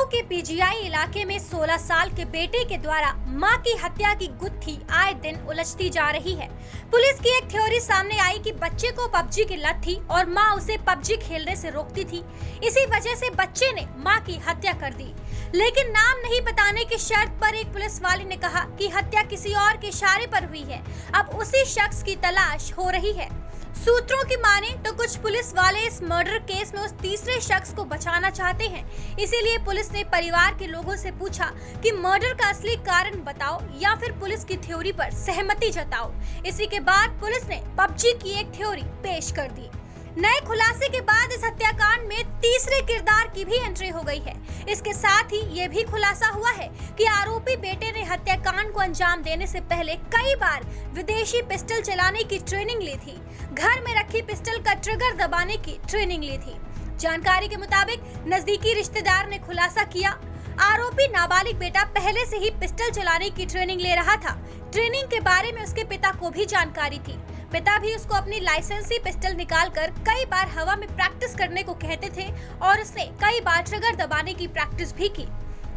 के पीजीआई इलाके में 16 साल के बेटे के द्वारा मां की हत्या की गुत्थी आए दिन उलझती जा रही है। पुलिस की एक थ्योरी सामने आई कि बच्चे को पबजी की लत थी और मां उसे पबजी खेलने से रोकती थी। इसी वजह से बच्चे ने मां की हत्या कर दी। लेकिन नाम नहीं बताने की शर्त पर एक पुलिस वाले ने कहा कि हत्या किसी और के इशारे पर हुई है। अब उसी शख्स की तलाश हो रही है। सूत्रों की माने तो कुछ पुलिस वाले इस मर्डर केस में उस तीसरे शख्स को बचाना चाहते हैं। इसीलिए पुलिस ने परिवार के लोगों से पूछा कि मर्डर का असली कारण बताओ या फिर पुलिस की थ्योरी पर सहमति जताओ। इसी के बाद पुलिस ने पबजी की एक थ्योरी पेश कर दी। नए खुलासे के बाद इस हत्याकांड में तीसरे किरदार की भी एंट्री हो गई है। इसके साथ ही ये भी खुलासा हुआ है कि आरोपी बेटे ने हत्याकांड को अंजाम देने से पहले कई बार विदेशी पिस्टल चलाने की ट्रेनिंग ली थी। घर में रखी पिस्टल का ट्रिगर दबाने की ट्रेनिंग ली थी। जानकारी के मुताबिक नजदीकी रिश्तेदार ने खुलासा किया, आरोपी नाबालिग बेटा पहले से ही पिस्टल चलाने की ट्रेनिंग ले रहा था। ट्रेनिंग के बारे में उसके पिता को भी जानकारी थी। पिता भी उसको अपनी लाइसेंसी पिस्टल निकालकर कई बार हवा में प्रैक्टिस करने को कहते थे और उसने कई बार ट्रिगर दबाने की प्रैक्टिस भी की।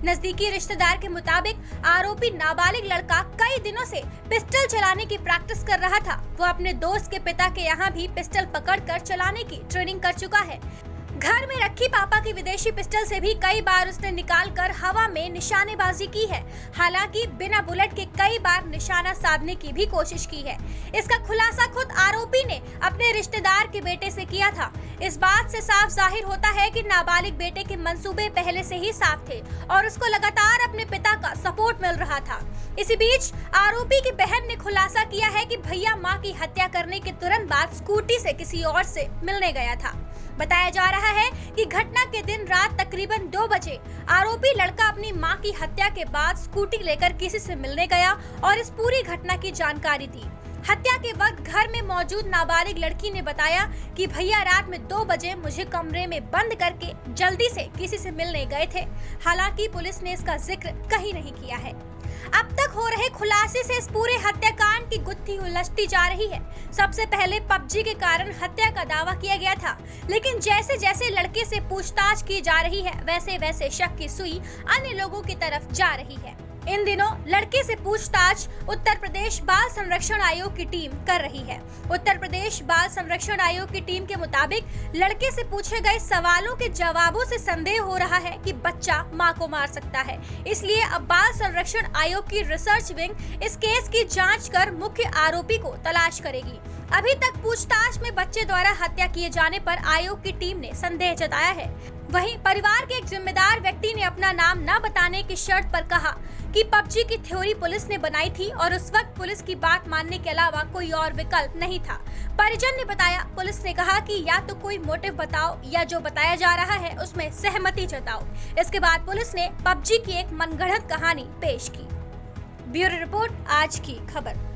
नजदीकी रिश्तेदार के मुताबिक आरोपी नाबालिग लड़का कई दिनों से पिस्टल चलाने की प्रैक्टिस कर रहा था। वो अपने दोस्त के पिता के यहाँ भी पिस्टल पकड़कर चलाने की ट्रेनिंग कर चुका है। घर में रखी पापा की विदेशी पिस्टल से भी कई बार उसने निकालकर हवा में निशानेबाजी की है। हालांकि बिना बुलेट के कई बार निशाना साधने की भी कोशिश की है। इसका खुलासा खुद आरोपी ने अपने रिश्तेदार के बेटे से किया था। इस बात से साफ जाहिर होता है कि नाबालिग बेटे के मंसूबे पहले से ही साफ थे और उसको लगातार अपने पिता का सपोर्ट मिल रहा था। इसी बीच आरोपी की बहन ने खुलासा किया है कि भैया मां की हत्या करने के तुरंत बाद स्कूटी से किसी और से मिलने गया था। बताया जा रहा है कि घटना के दिन रात तकरीबन 2 बजे आरोपी लड़का अपनी मां की हत्या के बाद स्कूटी लेकर किसी से मिलने गया और इस पूरी घटना की जानकारी दी। हत्या के वक्त घर में मौजूद नाबालिग लड़की ने बताया कि भैया रात में 2 बजे मुझे कमरे में बंद करके जल्दी से किसी से मिलने गए थे। हालांकि पुलिस ने इसका जिक्र कहीं नहीं किया है। अब तक हो रहे खुलासे से इस पूरे हत्याकांड की गुत्थी उलझती जा रही है। सबसे पहले पबजी के कारण हत्या का दावा किया गया था, लेकिन जैसे जैसे लड़के से पूछताछ की जा रही है वैसे वैसे शक की सुई अन्य लोगों की तरफ जा रही है। इन दिनों लड़के से पूछताछ उत्तर प्रदेश बाल संरक्षण आयोग की टीम कर रही है। उत्तर प्रदेश बाल संरक्षण आयोग की टीम के मुताबिक लड़के से पूछे गए सवालों के जवाबों से संदेह हो रहा है कि बच्चा मां को मार सकता है। इसलिए अब बाल संरक्षण आयोग की रिसर्च विंग इस केस की जांच कर मुख्य आरोपी को तलाश करेगी। अभी तक पूछताछ में बच्चे द्वारा हत्या किए जाने पर आयोग की टीम ने संदेह जताया है। वहीं परिवार के एक जिम्मेदार व्यक्ति ने अपना नाम न बताने की शर्त पर कहा कि पबजी की थ्योरी पुलिस ने बनाई थी और उस वक्त पुलिस की बात मानने के अलावा कोई और विकल्प नहीं था। परिजन ने बताया, पुलिस ने कहा कि या तो कोई मोटिव बताओ या जो बताया जा रहा है उसमें सहमति जताओ। इसके बाद पुलिस ने पबजी की एक मनगढ़ंत कहानी पेश की। ब्यूरो रिपोर्ट, आज की खबर।